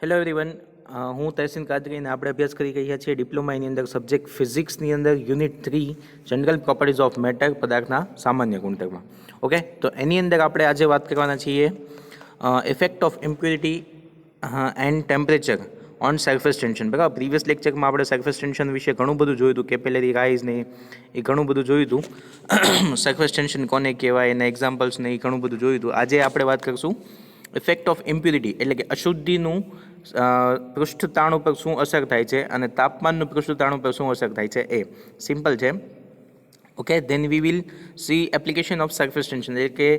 Hello everyone, હું તહેસીન કાદરી અને આપણે અભ્યાસ કરી રહ્યા છીએ ડિપ્લોમા એની અંદર સબ્જેક્ટ ફિઝિક્સની અંદર unit 3 general properties of matter પદાર્થના સામાન્ય ગુણધર્મ. ઓકે, તો એની અંદર આપણે આજે વાત કરવાના છીએ effect of impurity and temperature on surface tension. બરાબર, પ્રીવિયસ લેક્ચરમાં આપણે સરફેસ ટેન્શન વિશે ઘણું બધું જોયું હતું, કેપિલરી રાઇઝ ને એ ઘણું બધું જોયું હતું. સરફેસ ટેન્શન કોને કહેવાય, એના એક્ઝામ્પલ્સ ને એ ઘણું બધું જોયું હતું. આજે આપણે વાત કરીશું ઇફેક્ટ ઓફ ઇમ્પ્યુરિટી એટલે કે અશુદ્ધિનું પૃષ્ઠતાણ ઉપર શું અસર થાય છે અને તાપમાનનું પૃષ્ઠતાણ ઉપર શું અસર થાય છે. એ સિમ્પલ છે. Okay, then we will see application of surface tension એટલે કે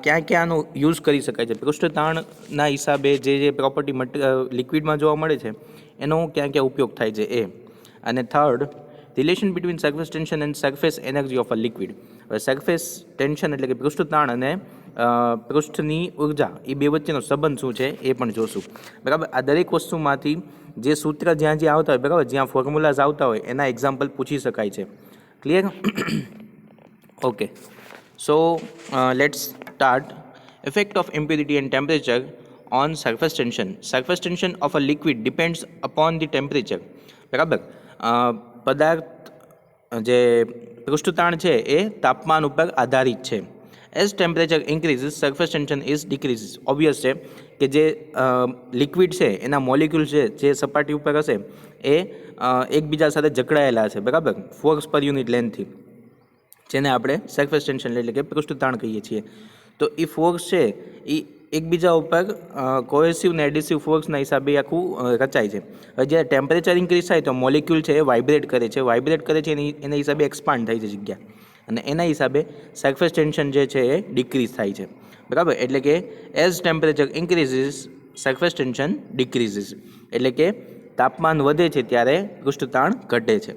ક્યાં ક્યાંનો યુઝ કરી શકાય છે. પૃષ્ઠતાણના હિસાબે જે પ્રોપર્ટી લિક્વિડમાં જોવા મળે છે એનો ક્યાં ક્યાં ઉપયોગ થાય છે એ. અને third, relation between surface tension and surface energy of a liquid. હવે સરફેસ ટેન્શન એટલે કે પૃષ્ઠતાણ અને પૃષ્ઠની ઉર્જા એ બે વચ્ચેનો સંબંધ શું છે એ પણ જોશું. બરાબર, આ દરેક વસ્તુમાંથી જે સૂત્ર જ્યાં જ્યાં આવતા હોય, બરાબર, જ્યાં ફોર્મ્યુલાઝ આવતા હોય એના એક્ઝામ્પલ પૂછી શકાય છે. Clear? Okay, so let's start. Effect of impurity and temperature on surface tension. Surface tension of a liquid depends upon the temperature. બરાબર, પદાર્થ જે પૃષ્ઠતાણ છે એ તાપમાન ઉપર આધારિત છે. As temperature increases surface tension is decreases. Obvious છે કે જે લિક્વિડ છે એના મોલિક્યુલ છે જે સપાટી ઉપર હશે એ એકબીજા સાથે જકડાયેલા છે, બરાબર, ફોર્સ પર યુનિટ લેન્થથી, જેને આપણે સરફેસ ટેન્શન એટલે કે પૃષ્ઠતાણ કહીએ છીએ. તો એ ફોર્સ છે એ એકબીજા ઉપર કોહેસિવ ને એડિસિવ ફોર્સના હિસાબે આખું રચાય છે. હવે જ્યારે ટેમ્પરેચર ઇન્ક્રીઝ થાય તો મોલિક્યુલ છે એ વાઇબ્રેટ કરે છે એના હિસાબે એક્સપાન્ડ થાય છે જગ્યા, અને એના હિસાબે સરફેસ ટેન્શન જે છે એ ડિક્રીઝ થાય છે. બરાબર, એટલે કે as temperature increases surface tension decreases એટલે કે તાપમાન વધે છે ત્યારે પૃષ્ઠતાણ ઘટે છે.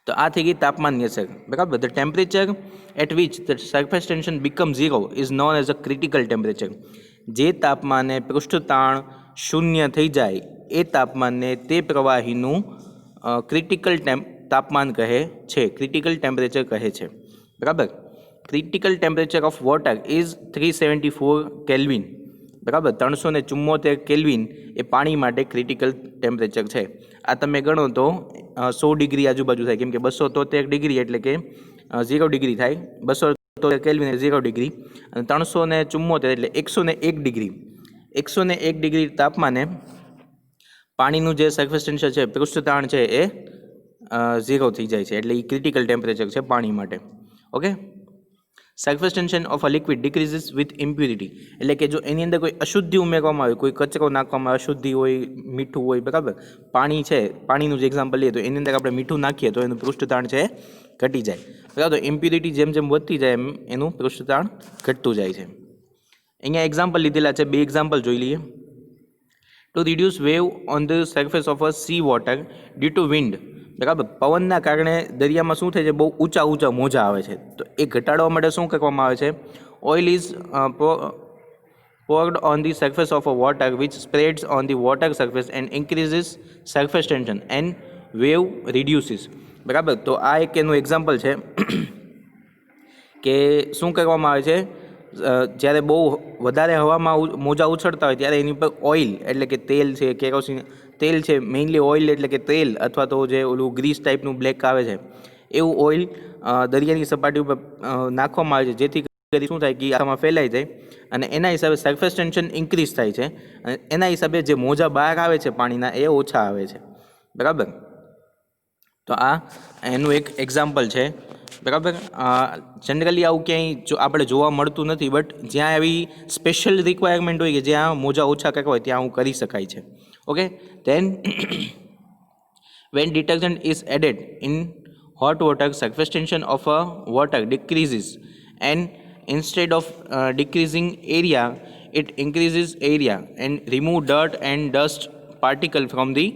તો આ થઈ ગઈ તાપમાનની અસર. બરાબર, the temperature at which the surface tension become zero is known as a critical temperature. જે તાપમાને પૃષ્ઠતાણ શૂન્ય થઈ જાય એ તાપમાનને તે પ્રવાહીનું ક્રિટિકલ તાપમાન કહે છે, ક્રિટિકલ ટેમ્પરેચર કહે છે. બરાબર, critical temperature of water is 374 kelvin. બરાબર, 374 કેલ્વિન એ પાણી માટે ક્રિટિકલ ટેમ્પરેચર છે. આ તમે ગણો તો 100 ડિગ્રી આજુબાજુ થાય, કેમ કે 273 ડિગ્રી એટલે કે 0 ડિગ્રી થાય. 273 કેલ્વિન એટલે 0 ડિગ્રી, અને 374 એટલે 101 ડિગ્રી. 101 ડિગ્રી તાપમાને પાણીનું જે સરફેસ ટેન્શન છે, પૃષ્ઠતાણ છે એ 0 થઈ જાય છે, એટલે એ ક્રિટિકલ ટેમ્પરેચર છે પાણી માટે. Okay, surface tension of a liquid decreases with impurity એટલે કે જો એની અંદર કોઈ અશુદ્ધિ ઉમેરવામાં આવે, કોઈ કચરો નાખવામાં આવે, અશુદ્ધિ હોય, મીઠું હોય, બરાબર, પાણી છે, પાણીનું જે એક્ઝામ્પલ લઈએ તો એની અંદર આપણે મીઠું નાખીએ તો એનું પૃષ્ઠતાણ છે ઘટી જાય. બરાબર, તો ઇમ્પ્યુરિટી જેમ જેમ વધતી જાય એમ એનું પૃષ્ઠતાણ ઘટતું જાય છે. અહીંયા એક્ઝામ્પલ લીધેલા છે, બે એક્ઝામ્પલ જોઈ લઈએ. To reduce wave on the surface of a sea water due to wind. બરાબર, પવનના કારણે દરિયામાં શું થાય છે, બહુ ઊંચા ઊંચા મોજા આવે છે. તો એ ઘટાડવા માટે શું કરવામાં આવે છે? Oil is poured on the surface of a water which spreads on the water surface and increases surface tension and wave reduces. બરાબર, તો આ એક એનું એક્ઝામ્પલ છે કે શું કરવામાં આવે છે, જ્યારે બહુ વધારે હવામાં મોજા ઉછળતા હોય ત્યારે એની ઉપર ઓઇલ એટલે કે તેલ છે, કેરોસીન તેલ છે, મેઇનલી ઓઇલ એટલે કે તેલ, અથવા તો જે ઓલું ગ્રીસ ટાઈપનું બ્લેક આવે છે એવું ઓઇલ દરિયાની સપાટી ઉપર નાખવામાં આવે છે, જેથી કરી શું થાય કે આમાં ફેલાઈ જાય અને એના હિસાબે સરફેસ ટેન્શન ઇન્ક્રીઝ થાય છે, અને એના હિસાબે જે મોજા બહાર આવે છે પાણીના એ ઓછા આવે છે. બરાબર, તો આ એનું એક એક્ઝામ્પલ છે. બરાબર, જનરલી આવું ક્યાંય આપણે જોવા મળતું નથી, બટ જ્યાં એવી સ્પેશિયલ રિક્વાયરમેન્ટ હોય કે જ્યાં મોજા ઓછા કરવા હોય ત્યાં આવું કરી શકાય છે. Okay, then when detergent is added in hot water, surface tension of a water decreases, and instead of decreasing area it increases area and remove dirt and dust particle from the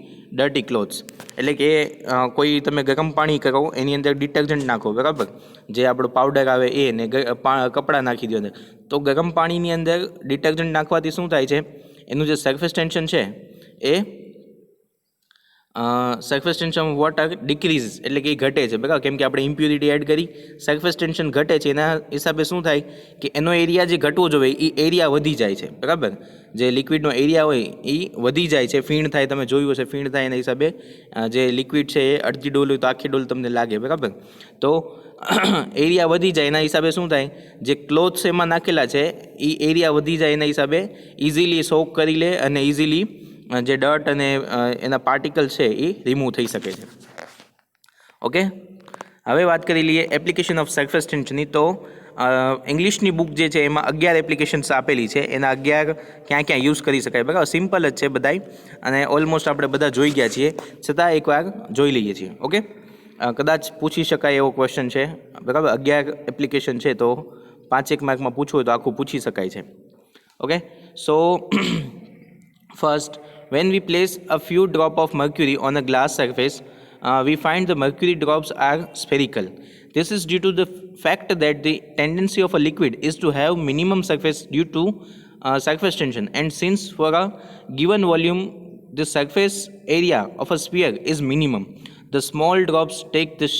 dirty clothes. એટલે કે કોઈ તમે ગરમ પાણી કરો, એની અંદર detergent નાખો, બરાબર, જે આપણો પાવડર આવે એ ને કપડાં નાખી દો અંદર, તો ગરમ પાણીની અંદર ડિટર્જન્ટ નાખવાથી શું થાય છે, એનું જે સરફેસ ટેન્શન છે એ surface tension of water decrease એટલે કે એ ઘટે છે બરાબર, કેમ કે આપણે ઇમ્પ્યુરિટી એડ કરી, સરફેસ ટેન્શન ઘટે છે, એના હિસાબે શું થાય કે એનો એરિયા જે ઘટવો જોઈએ એ એરિયા વધી જાય છે બરાબર, જે લિક્વિડનો એરિયા હોય એ વધી જાય છે, ફીણ થાય, તમે જોયું હશે ફીણ થાય એના હિસાબે જે લિક્વિડ છે એ અડધી ડોલ હોય તો આખી ડોલ તમને લાગે બરાબર, તો એરિયા વધી જાય એના હિસાબે શું થાય, જે ક્લોથ્સ એમાં નાખેલા છે એ એરિયા વધી જાય એના હિસાબે ઇઝીલી સોક કરી લે અને ઇઝીલી જે ડર્ટ અને એના પાર્ટિકલ છે એ રિમૂવ થઈ શકે છે. ઓકે, હવે વાત કરી લઈએ એપ્લિકેશન ઓફ સરફેસ ટેન્શનની. તો ઇંગ્લિશની બુક જે છે એમાં 11 એપ્લિકેશન્સ આપેલી છે, એના 11 ક્યાં ક્યાં યુઝ કરી શકાય બરાબર, સિમ્પલ જ છે બધાય અને ઓલમોસ્ટ આપણે બધા જોઈ ગયા છીએ, છતાં એકવાર જોઈ લઈએ છીએ. ઓકે, કદાચ પૂછી શકાય એવો ક્વેશ્ચન છે બરાબર, 11 એપ્લિકેશન છે તો 5 માર્કમાં પૂછવું હોય તો આખું પૂછી શકાય છે. Okay, so first, when we place a few drops of mercury on a glass surface, we find the mercury drops are spherical. This is due to the fact that the tendency of a liquid is to have minimum surface due to surface tension, and since for a given volume the surface area of a sphere is minimum, the small drops take the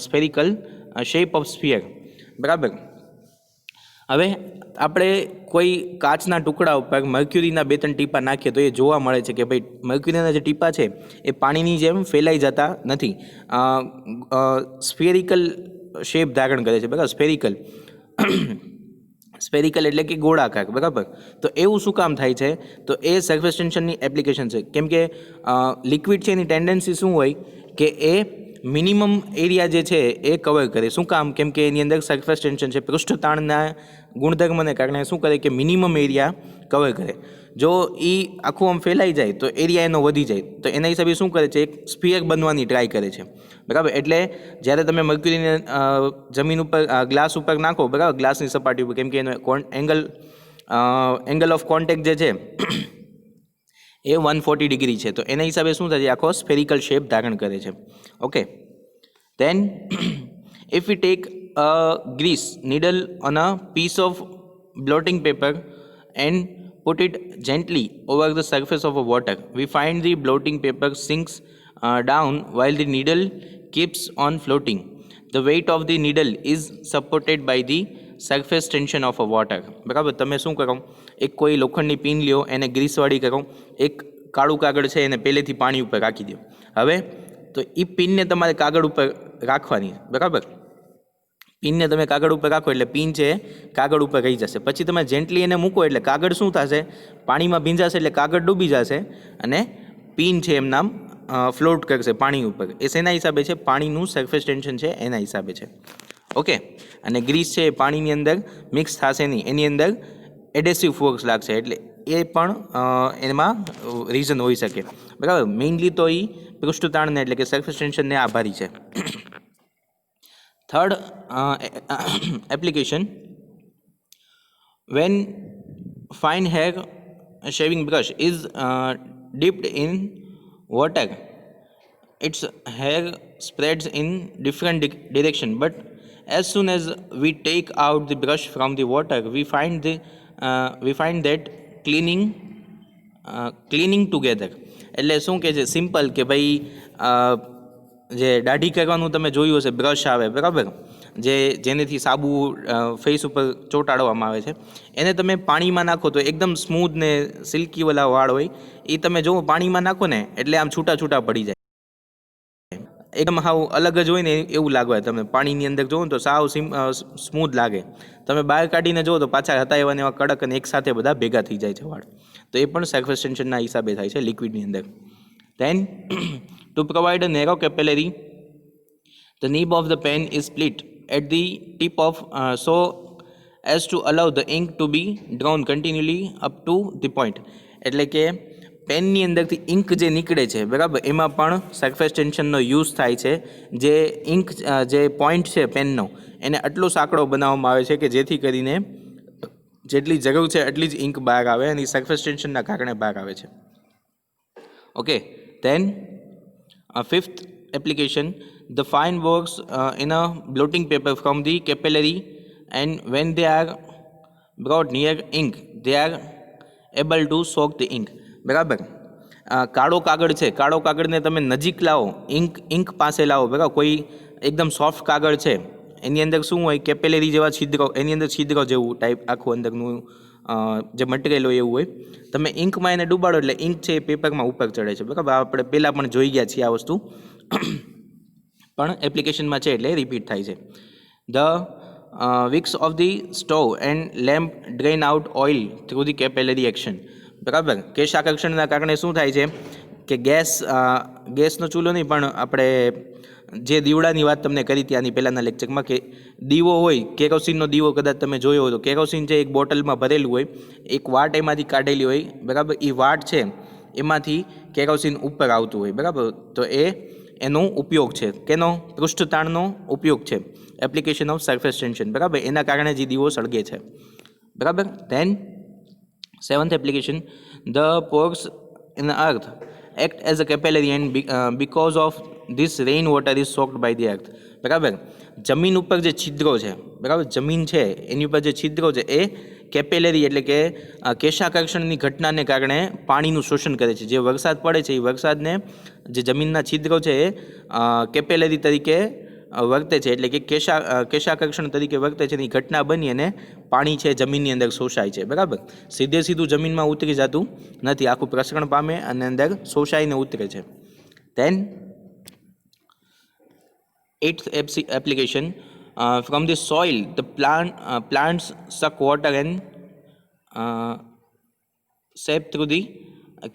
spherical shape of sphere. બરાબર, હવે આપણે કોઈ કાચના ટુકડા ઉપર મર્ક્યુરીના 2-3 ટીપા નાખીએ તો એ જોવા મળે છે કે ભાઈ મર્ક્યુરીના જે ટીપા છે એ પાણીની જેમ ફેલાઈ જતા નથી, સ્ફેરિકલ શેપ ધારણ કરે છે બરાબર, સ્ફેરિકલ એટલે કે ગોળાકાર બરાબર. તો એવું શું કામ થાય છે, તો એ સરફેસ ટેન્શનની એપ્લિકેશન છે, કેમ કે લિક્વિડ છે એની ટેન્ડન્સી શું હોય કે એ મિનિમમ એરિયા જે છે એ કવર કરે. શું કામ, કેમ કે એની અંદર સરફેસ ટેન્શન છે, પૃષ્ઠ તાણના ગુણધર્મને કારણે શું કરે કે મિનિમમ એરિયા કવર કરે. જો એ આખું આમ ફેલાઈ જાય તો એરિયા એનો વધી જાય, તો એના હિસાબે શું કરે છે, એક સ્ફિયર બનવાની ટ્રાય કરે છે બરાબર. એટલે જ્યારે તમે મર્ક્યુરીને જમીન ઉપર ગ્લાસ ઉપર નાખો બરાબર, ગ્લાસની સપાટી ઉપર, કેમ કે એનો એંગલ ઓફ કોન્ટેક્ટ જે છે એ 140 ડિગ્રી છે, તો એના હિસાબે શું થાય છે, આખો સ્ફેરિકલ શેપ ધારણ કરે છે. Okay, then if we take a grease needle on a piece of blotting paper and put it gently over the surface of a water, we find the blotting paper sinks down while the needle keeps on floating. The weight of the needle is supported by the surface tension of a water. બરાબર, તમે શું કરો, એક કોઈ લોખંડની pin લ્યો, એને ગ્રીસવાળી કરો, એક કાળું કાગળ છે એને પહેલેથી પાણી ઉપર રાખી દો. હવે તો એ પિનને તમારે કાગળ ઉપર રાખવાની બરાબર, પિનને તમે કાગળ ઉપર રાખો એટલે પિન છે કાગળ ઉપર રહી જશે, પછી તમે જેન્ટલી એને મૂકો એટલે કાગળ શું થશે, પાણીમાં ભીંજાશે એટલે કાગળ ડૂબી જશે અને પિન છે એમ નામ ફ્લોટ કરશે પાણી ઉપર. એ શેના હિસાબે છે, પાણીનું સરફેસ ટેન્શન છે એના હિસાબે છે. ઓકે, અને ગ્રીસ છે એ પાણીની અંદર મિક્સ થશે નહીં, એની અંદર એડેસિવ ફોર્સ લાગશે, એટલે એ પણ એમાં રીઝન હોઈ શકે બરાબર. મેઇનલી તો એ પૃષ્ઠતાણને એટલે કે સરફેસ ટેન્શનને આભારી છે. Third application, when fine hair shaving brush is dipped in water, its hair spreads in different direction, but as soon as we take out the brush from the water, we find that cleaning together. એટલે શું કહે છે, simple કે ભાઈ જે દાઢી કરવાનું તમે જોયું હશે બ્રશ આવે બરાબર, જેનેથી સાબુ ફેસ ઉપર ચોંટાડવામાં આવે છે, એને તમે પાણીમાં નાખો તો એકદમ સ્મૂથ ને સિલ્કી વાળા વાળ હોય, એ તમે જુઓ પાણીમાં નાખો ને એટલે આમ છૂટા છૂટા પડી જાય, એકદમ સાવ અલગ જ હોય ને એવું લાગે. તમે પાણીની અંદર જુઓ તો સાવ સ્મૂથ લાગે, તમે બહાર કાઢીને જુઓ તો પાછા હતા એવા એવા કડક અને એકસાથે બધા ભેગા થઈ જાય છે વાળ. તો એ પણ સરફેસ ટેન્શનના હિસાબે થાય છે લિક્વિડની અંદર. Then to provide a narrow capillary, the nib of the pen is split at the tip of so as to allow the ink to be drawn continually up to the point. એટલે કે પેનની અંદરથી ink જે નીકળે છે બરાબર, એમાં પણ surface ટેન્શનનો use થાય છે. જે ઇંક જે પોઈન્ટ છે પેનનો એને આટલો સાંકડો બનાવવામાં આવે છે કે જેથી કરીને જેટલી જરૂર છે એટલી જ ઇંક બહાર આવે અને સરફેસ ટેન્શનના કારણે બહાર આવે છે. Okay, then fifth application, the fine works in a blotting paper from the capillary, and when they are brought near ink, they are able to soak the ink. બરાબર, કાળો કાગળ છે, કાળો કાગળને તમે નજીક લાવો, ઇંક પાસે લાવો, બરાબર, કોઈ એકદમ સોફ્ટ કાગળ છે, એની અંદર શું હોય, કેપેલરી જેવા છિદ્રો, એની અંદર છિદ્રો જેવું ટાઈપ આખું અંદરનું જે મટીરિયલ હોય એવું હોય. તમે ઇંકમાં એને ડૂબાડો એટલે ઇંક છે એ પેપરમાં ઉપર ચડે છે, બરાબર. આપણે પહેલાં પણ જોઈ ગયા છીએ આ વસ્તુ, પણ એપ્લિકેશનમાં છે એટલે રિપીટ થાય છે. The wicks of the stove and lamp drain out oil through the capillary action. બરાબર. કેશ આકર્ષણના કારણે શું થાય છે કે ગેસનો ચૂલો નહીં પણ આપણે જે દીવડાની વાત તમને કરી હતી આની પહેલાંના લેક્ચરમાં, કે દીવો હોય, કેરોસીનનો દીવો કદાચ તમે જોયો હોય તો કેરોસીન છે એક બોટલમાં ભરેલું હોય, એક વાટ એમાંથી કાઢેલી હોય, બરાબર. એ વાટ છે એમાંથી કેરોસીન ઉપર આવતું હોય, બરાબર. તો એનો ઉપયોગ છે, કેનો, પૃષ્ઠતાણનો ઉપયોગ છે, એપ્લિકેશન ઓફ સરફેસ ટેન્શન, બરાબર. એના કારણે જે દીવો સળગે છે, બરાબર. Then 7th application, the pores in earth act as a capillary and because of this rain water is soaked by the earth, બરાબર. જમીન ઉપર જે છિદ્રો છે, બરાબર, જમીન છે એની ઉપર જે છિદ્રો છે એ કેપેલરી એટલે કે કેશાકર્ષણની ઘટનાને કારણે પાણીનું શોષણ કરે છે. જે વરસાદ પડે છે એ વરસાદને જે જમીનના છિદ્રો છે એ કેપેલરી તરીકે વર્તે છે, એટલે કે કેશાકર્ષણ તરીકે વર્તે છે. એની ઘટના બની અને પાણી છે જમીનની અંદર શોષાય છે, બરાબર. સીધું જમીનમાં ઉતરી જતું નથી, આખું પ્રસરણ પામે અને અંદર શોષાઈને ઉતરે છે. Then 8th application, from the soil the plants suck water and seep through the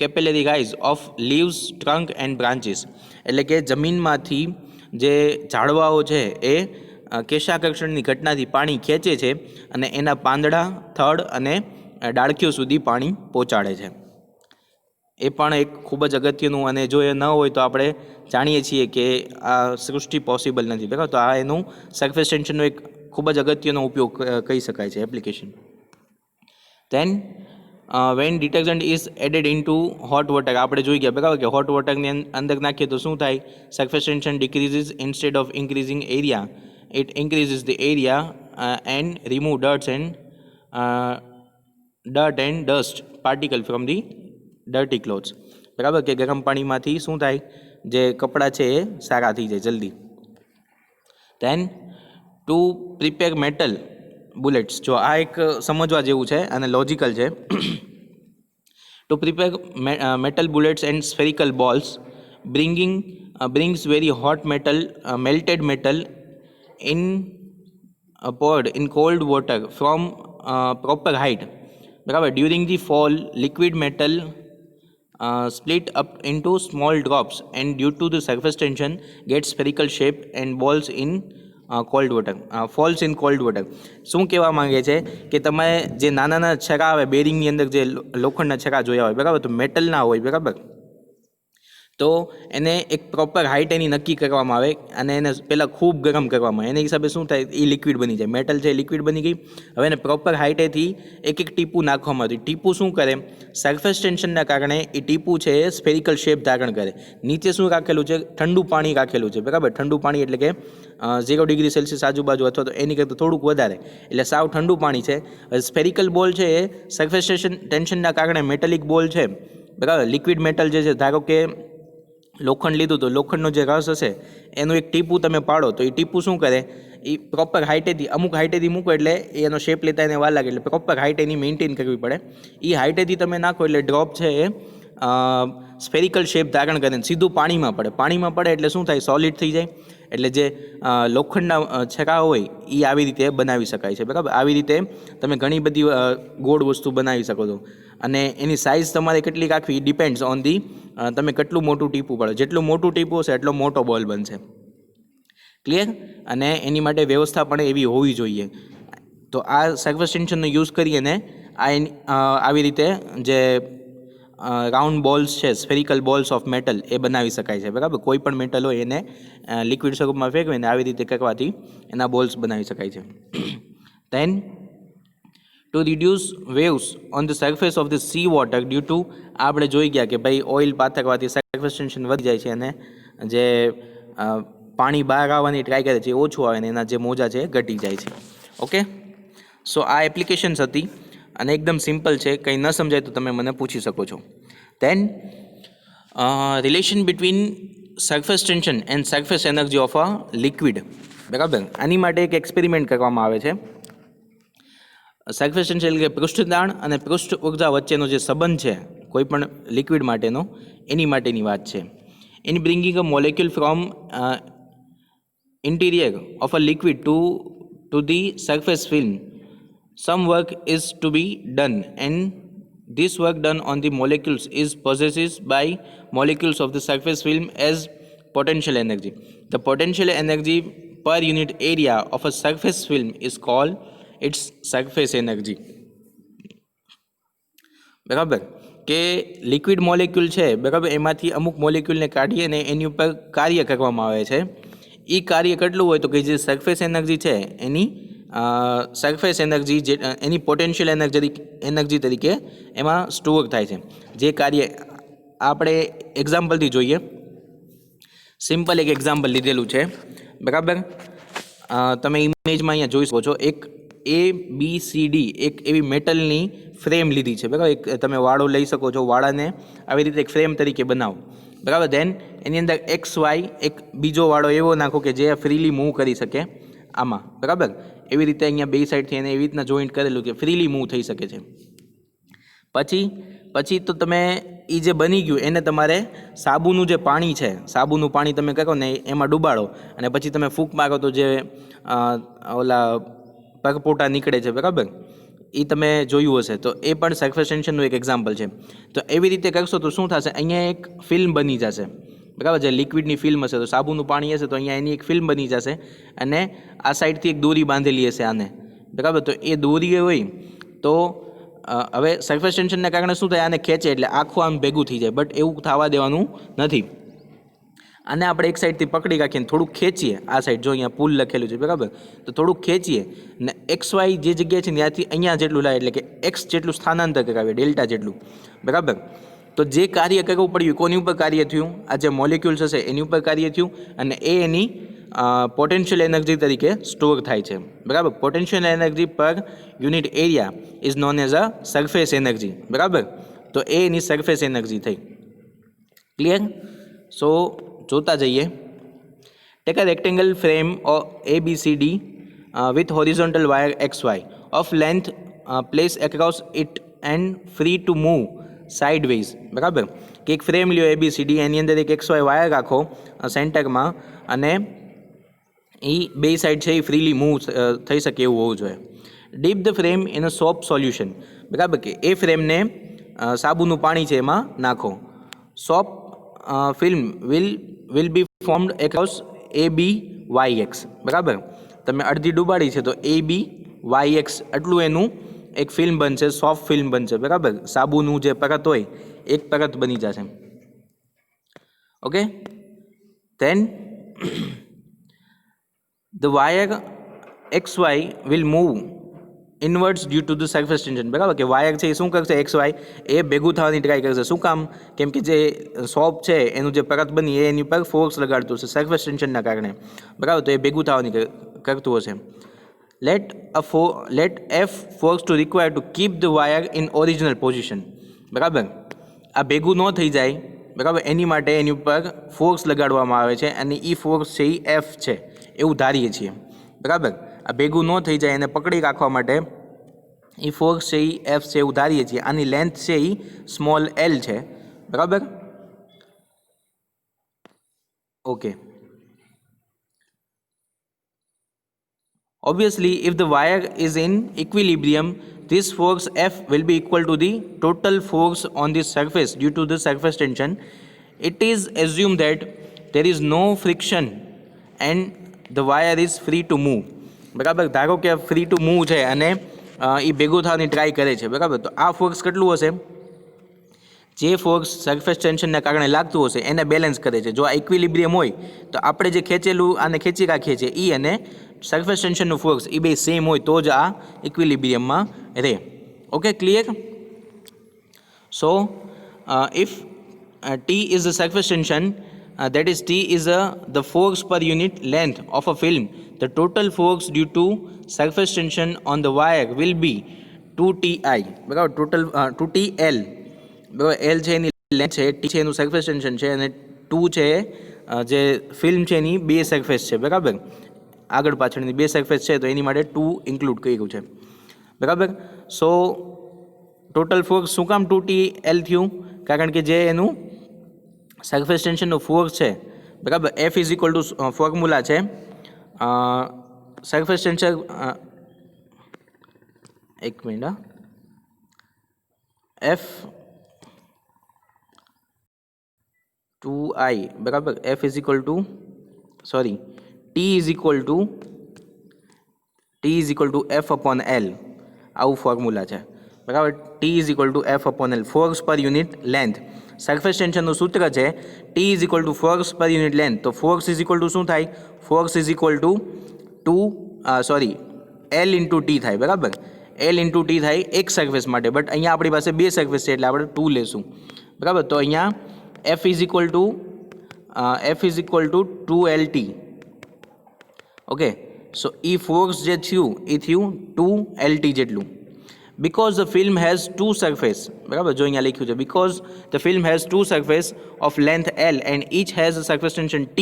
capillary rise of leaves, trunk and branches. એટલે કે જમીનમાંથી જે ઝાડવાઓ છે એ કેશાકર્ષણની ઘટનાથી પાણી ખેંચે છે અને એના પાંદડા, થડ અને ડાળખીઓ સુધી પાણી પહોંચાડે છે. એ પણ એક ખૂબ જ અગત્યનું, અને જો એ ન હોય તો આપણે જાણીએ છીએ કે આ સૃષ્ટિ પોસિબલ નથી, બરાબર. તો આ એનું સરફેસ ટેન્શનનો એક ખૂબ જ અગત્યનો ઉપયોગ કહી શકાય છે, application. Then when detergent is added in to hot water, આપણે જોઈ ગયા, બરાબર, કે હોટ વોટરની અંદર નાખીએ તો શું થાય, surface tension decreases instead of increasing area, it increases the area and remove dirt and dust particle from the dirty clothes, બરાબર. કે ગરમ પાણીમાંથી શું થાય, જે કપડાં છે એ સારા થઈ જાય જલ્દી. Then to prepare metal bullets, જો આ એક સમજવા જેવું છે અને લોજિકલ છે. To prepare metal bullets and spherical balls brings very hot melted metal in poured in cold water from proper height, બરાબર. during the fall liquid metal split up into small drops and due to the surface tension gets spherical shape and falls in cold water. શું કહેવા માંગે છે કે તમે જે નાના છરા આવે બેરિંગની અંદર, જે લોખંડના છરા જોયા હોય, બરાબર, તો મેટલના હોય, બરાબર. તો એને એક પ્રોપર હાઇટ એની નક્કી કરવામાં આવે અને એને પહેલાં ખૂબ ગરમ કરવામાં આવે. એના હિસાબે શું થાય, એ લિક્વિડ બની જાય, મેટલ છે લિક્વિડ બની ગઈ. હવે એને પ્રોપર હાઇટેથી એક ટીપું નાખવામાં આવ્યું. ટીપું શું કરે, સરફેસ ટેન્શનના કારણે એ ટીપું છે એ સ્ફેરિકલ શેપ ધારણ કરે. નીચે શું રાખેલું છે, ઠંડુ પાણી રાખેલું છે, બરાબર. ઠંડુ પાણી એટલે કે 0 ડિગ્રી સેલ્સિયસ આજુબાજુ અથવા તો એની કરતાં થોડુંક વધારે, એટલે સાવ ઠંડુ પાણી છે. સ્ફેરિકલ બોલ છે એ સરફેસ ટેન્શનના કારણે મેટલિક બોલ છે, બરાબર. લિક્વિડ મેટલ જે છે, ધારો કે લોખંડ લીધું તો લોખંડનો જે રસ હશે એનું એક ટીપું તમે પાડો તો એ ટીપું શું કરે, એ પ્રોપર હાઇટેથી, અમુક હાઇટેથી મૂકો એટલે એનો શેપ લેતા એને વાર લાગે, એટલે પ્રોપર હાઇટ એની મેન્ટેન કરવી પડે. એ હાઇટેથી તમે નાખો એટલે ડ્રોપ છે એ સ્ફેરિકલ શેપ ધારણ કરે, સીધું પાણીમાં પડે. પાણીમાં પડે એટલે શું થાય, સોલિડ થઈ જાય. એટલે જે લોખંડના છરા હોય એ આવી રીતે બનાવી શકાય છે, બરાબર. આવી રીતે તમે ઘણી બધી ગોળ વસ્તુ બનાવી શકો છો. અને એની સાઇઝ તમારે કેટલી રાખવી ડિપેન્ડ્સ ઓન ધી તમે કેટલું મોટું ટીપું પડે. જેટલું મોટું ટીપું હશે એટલો મોટો બોલ બનશે, ક્લિયર. અને એની માટે વ્યવસ્થા પણ એવી હોવી જોઈએ. તો આ સરફેસ ટેન્શનનો યુઝ કરીને આવી રીતે જે રાઉન્ડ બોલ્સ છે, સ્ફેરિકલ બોલ્સ ઓફ મેટલ એ બનાવી શકાય છે, બરાબર. કોઈ પણ મેટલ હોય એને લિક્વિડ સ્વરૂપમાં ફેંકવીને આવી રીતે કરવાથી એના બોલ્સ બનાવી શકાય છે. Then to reduce waves on the surface of the sea water due to, આપણે જોઈ ગયા કે ભાઈ ઓઇલ પાથરવાથી સરફેસ ટેન્શન વધી જાય છે અને જે પાણી બહાર આવવાની ટ્રાય કરે છે એ ઓછું આવે ને એના જે મોજા છે એ ઘટી જાય છે. ઓકે, સો આ એપ્લિકેશન્સ હતી અને એકદમ સિમ્પલ છે. કંઈ ન સમજાય તો તમે મને પૂછી શકો છો. Then relation between surface tension and surface energy of a liquid. બરાબર, આની માટે એક એક્સપેરિમેન્ટ કરવામાં આવે છે. સરફેસ ટેન્શન એટલે કે પૃષ્ઠતાણ અને પૃષ્ઠ ઉર્જા વચ્ચેનો જે સંબંધ છે કોઈ પણ લિક્વિડ માટેનો, એની માટેની વાત છે. In bringing a molecule from interior of a liquid to the surface film, some work is to be done, and this work done on the molecules is possessed by molecules of the surface film as potential energy. The potential energy per unit area of a surface film is called its surface energy. બરાબર, કે liquid molecule છે, બરાબર, એમાંથી અમુક મોલેક્યુલને કાઢી અને એની ઉપર કાર્ય કરવામાં આવે છે. એ કાર્ય કેટલું હોય તો કે જે સરફેસ એનર્જી છે એની સરફેસ એનર્જી જે એની પોટેન્શિયલ એનર્જી તરીકે એમાં સ્ટોર થાય છે. જે કાર્ય આપણે એક્ઝામ્પલથી જોઈએ, સિમ્પલ એક એક્ઝામ્પલ લીધેલું છે. બરાબર, તમે ઇમેજમાં અહીંયા જોઈ શકો છો. એક ABCD એક એવી મેટલની ફ્રેમ લીધી છે. બરાબર, એક તમે વાળો લઈ શકો છો, વાળાને આવી રીતે એક ફ્રેમ તરીકે બનાવો. બરાબર, દેન એની અંદર XY એક બીજો વાળો એવો નાખો કે જે ફ્રીલી મૂવ કરી શકે આમાં. બરાબર, એવી રીતે અહીંયા બે સાઈડથી એને એવી રીતના જોઈન્ટ કરેલું કે ફ્રીલી મૂવ થઈ શકે છે. પછી તો તમે એ જે બની ગયું એને તમારે સાબુનું જે પાણી છે, સાબુનું પાણી તમે કહો ને એમાં ડૂબાડો અને પછી તમે ફૂંક મારો તો જે ઓલા પગપોટા નીકળે છે, બરાબર, એ તમે જોયું હશે. તો એ પણ સરફેસ ટેન્શનનું એક એક્ઝામ્પલ છે. તો એવી રીતે કરશો તો શું થશે, અહીંયા એક ફિલ્મ બની જશે. બરાબર, જે લિક્વિડની ફિલ્મ હશે, તો સાબુનું પાણી હશે તો અહીંયા એની એક ફિલ્મ બની જશે અને આ સાઈડથી એક દોરી બાંધેલી હશે આને. બરાબર, તો એ દોરી હોય તો હવે સરફેસ ટેન્શનના કારણે શું થાય, આને ખેંચે એટલે આખું આમ ભેગું થઈ જાય. બટ એવું થવા દેવાનું નથી. આને આપણે એક સાઈડથી પકડી રાખીને થોડુંક ખેંચીએ, આ સાઈડ જો અહીંયા પુલ લખેલું છે, બરાબર, તો થોડુંક ખેંચીએ ને XY જે જગ્યાએ છે ત્યાંથી અહીંયા જેટલું લાવે એટલે કે X જેટલું સ્થાનાંતર કરાવે, ડેલ્ટા જેટલું. બરાબર, તો જે કાર્ય કરવું પડ્યું કોની ઉપર કાર્ય થયું, આ જે મોલેક્યુલ્સ હશે એની ઉપર કાર્ય થયું અને એ એની પોટેન્શિયલ એનર્જી તરીકે સ્ટોર થાય છે. બરાબર, potential energy per unit area is known as a surface energy. બરાબર, તો એ એની સરફેસ એનર્જી થઈ. ક્લિયર? સો જોતા જઈએ. Take a rectangle frame ABCD with horizontal wire XY of length place across it and free to move sideways. બરાબર, કે એક frame લ્યો ABCD, એની અંદર એક XY વાયર રાખો સેન્ટરમાં અને એ બે સાઈડ છે એ ફ્રીલી મૂવ થઈ શકે એવું હોવું જોઈએ. Dip the frame in a soap solution. બરાબર, કે એ ફ્રેમને સાબુનું પાણી છે એમાં નાખો. Soap film will be formed across ABYX. બરાબર, તમે અડધી ડૂબાડી છે તો ABYX આટલું એનું એક ફિલ્મ બનશે, સોફ્ટ ફિલ્મ બનશે. બરાબર, સાબુનું જે પરત હોય એક પરત બની જશે. Okay, then the wire XY will move inwards due to the surface tension. બરાબર, કે વાયર છે એ શું કરશે, XY એ ભેગું થવાની ટ્રાય કરશે. શું કામ? કેમ કે જે સોપ છે એનું જે પરત બની એ એની પર ફોર્સ લગાડતું હશે સરફેસ ટેન્શનના કારણે. બરાબર, તો એ ભેગું થવાની કરતું હશે. Let F force to require to keep the wire in original position. બરાબર, આ ભેગું ન થઈ જાય, બરાબર, એની માટે એની ઉપર ફોર્સ લગાડવામાં આવે છે અને એ ફોર્સ છે એ F છે એવું ધારીએ છીએ. બરાબર, આ ભેગું ન થઈ જાય એને પકડી રાખવા માટે એ ફોર્સ છે એ F છે એવું ધારીએ છીએ. આની લેન્થ છે એ સ્મોલ L છે. બરાબર, okay. Obviously, if the wire is in equilibrium, this force F will be equal to the total force on the surface due to the surface tension. It is assumed that there is no friction and the wire is free to move. બરાબર, ધારો કે free to move છે અને એ ભેગું થવાની try કરે છે. બરાબર, તો આ ફોર્સ કેટલું હશે? જે ફોર્સ સરફેસ ટેન્શનના કારણે લાગતું હશે એને બેલેન્સ કરે છે. જો આ ઇક્વિલિબ્રિયમ હોય તો આપણે જે ખેંચેલું આને ખેંચી રાખીએ છીએ એ અને સરફેસ ટેન્શનનું ફોર્સ એ બે સેમ હોય તો જ આ ઇક્વિલિબ્રિયમમાં રહે. Okay, clear? So if T is the surface tension, that is T is the force per unit length of a film. The total force due to surface tension on the wire will be 2TI. બરાબર, total 2TL. બરાબર, L છે એની length છે T છે એનું surface tension છે અને 2 છે જે ફિલ્મ છે એની 2 સરફેસ છે, બરાબર, આગળ પાછળની 2 સરફેસ છે તો એની માટે 2 ઇન્ક્લુડ કર્યું છે, બરાબર. સો ટોટલ ફોર્સ શું કામ 2TL થયું? કારણ કે જે એનું સરફેસ ટેન્શનનું ફોર્સ છે, બરાબર, F is equal two formula છે સરફેસ ટેન્શન, એક મિનિટ, F 2I, બરાબર, F is equal to T is equal to F upon L, આવું ફોર્મ્યુલા છે, બરાબર. T is equal to F upon L, force પર unit length. Surface ટેન્શનનું સૂત્ર છે T is equal two force પર unit length. તો force is equal two શું થાય? Force is equal two L into T થાય, બરાબર. L ઇન્ટુ ટી થાય એક સરફેસ માટે, બટ અહીંયા આપણી પાસે 2 સરફેસ છે એટલે આપણે 2 લેશું, બરાબર. તો અહીંયા F is equal two 2LT. Okay, so A force જે થયું એ થયું 2LT જેટલું. Because the film has 2 surface, બરાબર, જો અહીંયા લખ્યું છે because the film has 2 surface of length L and each has a surface tension T,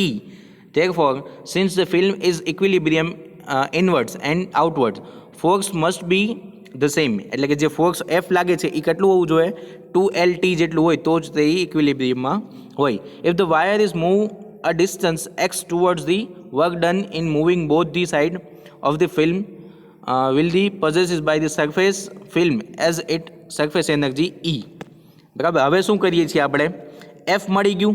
therefore since the film is equilibrium inwards and outwards, force must be the same. એટલે કે જે force F લાગે છે એ કેટલું હોવું જોઈએ? 2LT જેટલું હોય તો જ તે ઇક્વિલિબ્રિયમમાં હોય. If the wire is moved a distance x towards the work done in moving both the side of the film will be possessed by the surface film as its surface energy E. બરાબર, હવે શું કરીએ છીએ આપણે? F મળી ગયું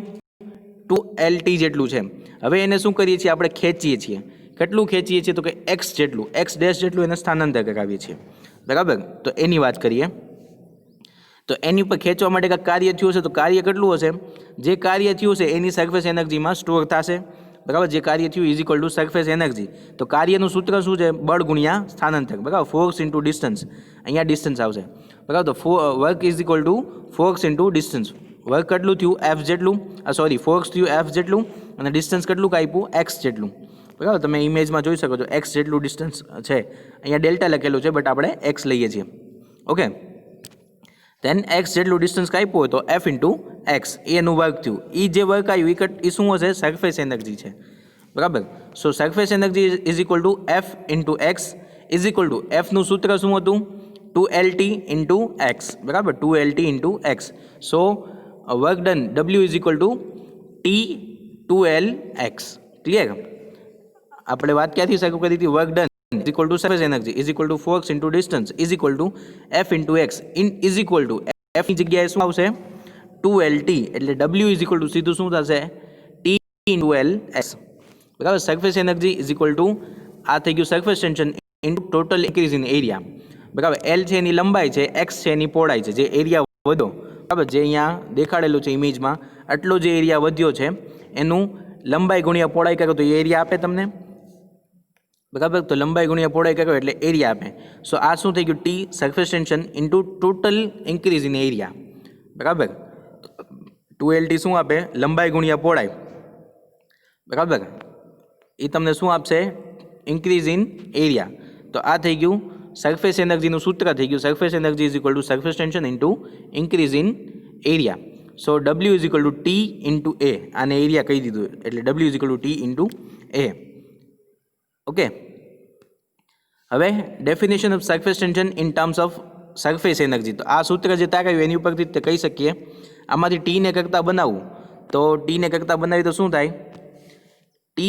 2LT જેટલું છે. હવે એને શું કરીએ છીએ આપણે? ખેંચીએ છીએ. કેટલું ખેંચીએ છીએ? તો કે x જેટલું, x ડેશ જેટલું એને સ્થાનાંતર કરાવીએ છીએ, બરાબર. તો એની વાત કરીએ તો એની ઉપર ખેંચવા માટે કંઈક કાર્ય થયું હશે, તો કાર્ય કેટલું હશે? જે કાર્ય થયું છે એની સરફેસ એનર્જીમાં સ્ટોર થશે, બરાબર. જે કાર્ય થયું is equal to surface energy. તો કાર્યનું સૂત્ર શું છે? બળ ગુણ્યા સ્થાનાંતર, બરાબર. ફોર્સ ઇન્ટુ ડિસ્ટન્સ, અહીંયા ડિસ્ટન્સ આવશે, બરાબર. તો work is equal two force into distance. Work કેટલું થયું? F જેટલું, ફોર્સ થયું F જેટલું અને ડિસ્ટન્સ કેટલું કાપ્યું? X જેટલું, બરાબર. તમે ઇમેજમાં જોઈ શકો છો X જેટલું ડિસ્ટન્સ છે. અહીંયા ડેલ્ટા લખેલું છે બટ આપણે X લઈએ છીએ, ઓકે. ધેન X જેટલું ડિસ્ટન્સ કાપ્યું હોય તો F ઇન્ટુ X એનું વર્ક થયું. એ જે વર્ક આવ્યું એ શું હશે? સરફેસ એનર્જી છે, બરાબર. So surface energy is equal to F into X is equal to Fનું સૂત્ર શું હતું? 2LT ઇન્ટુ X, બરાબર. 2LT into X. So work done W is equal to T2LX. Clear? આપણે વાત ક્યાંથી શરૂ કરી હતી? Work done is equal to surface energy is equal to force into distance is equal to F into X in is equal to F ની જગ્યાએ શું આવશે? 2LT, એટલે W is equal to સીધું શું થશે? T into LX, બરાબર. Surface energy is equal to આ થઈ ગયું surface tension into total increase in area, બરાબર. L છે એની લંબાઈ છે, X છે એની પહોળાઈ છે. જે એરિયા વધ્યો, બરાબર, જે અહીંયા દેખાડેલું છે ઇમેજમાં, આટલો જે એરિયા વધ્યો છે એનું લંબાઈ ગુણ્યા પહોળાઈ કરો તો એ એરિયા આપે તમને, બરાબર. તો લંબાઈ ગુણ્યા પહોળાઈ કરો એટલે એરિયા આપે. સો આ શું થઈ ગયું? T surface tension into total increase in area, બરાબર. 2LT શું આપે? લંબાઈ ગુણ્યા પહોળાઈ, બરાબર. એ તમને શું આપશે? Increase in area. તો આ થઈ ગયું સરફેસ એનર્જીનું સૂત્ર થઈ ગયું. Surface energy is equal to surface tension into increase in area. So W is equal to T into A. આને એરિયા કહી દીધું એટલે W is equal to T into A, okay. હવે definition of surface tension in terms of surface energy. તો આ સૂત્ર જે તાકાયું એની ઉપરથી તે કહી શકીએ. આમાંથી ટીને કરતા બનાવવું તો ટીને કરતા બનાવી તો શું થાય? T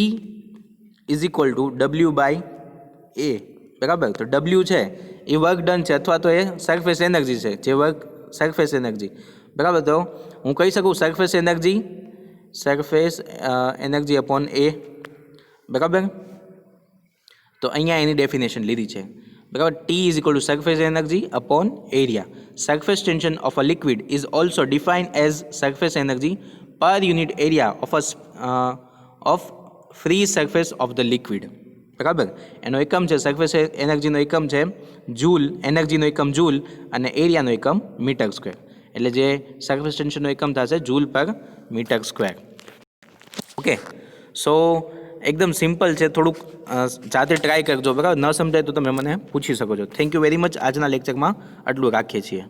is equal to W by A, બરાબર. તો W છે એ વર્ક ડન છે અથવા તો એ સરફેસ એનર્જી છે, જે વર્ક સરફેસ એનર્જી, બરાબર. તો હું કહી શકું સરફેસ એનર્જી અપોન A, બરાબર. તો અહીંયા એની ડેફિનેશન લીધી છે, બરાબર. T is equal to surface energy upon area. Surface tension of a liquid is also defined as surface energy per unit area of free surface of the liquid, બરાબર. એનો એકમ છે સરફેસ એનર્જીનો એકમ છે જૂલ, એનર્જીનો એકમ જૂલ અને એરિયાનો એકમ metre square. એટલે જે સરફેસ ટેન્શનનો એકમ થશે જૂલ પર મીટર સ્ક્વેર, ઓકે. સો એકદમ સિમ્પલ છે, થોડુંક જાતે ટ્રાય કરજો, બરાબર. ન સમજાય તો તમે મને પૂછી શકો છો. Thank you very much. આજના લેક્ચરમાં આટલું રાખીએ છીએ.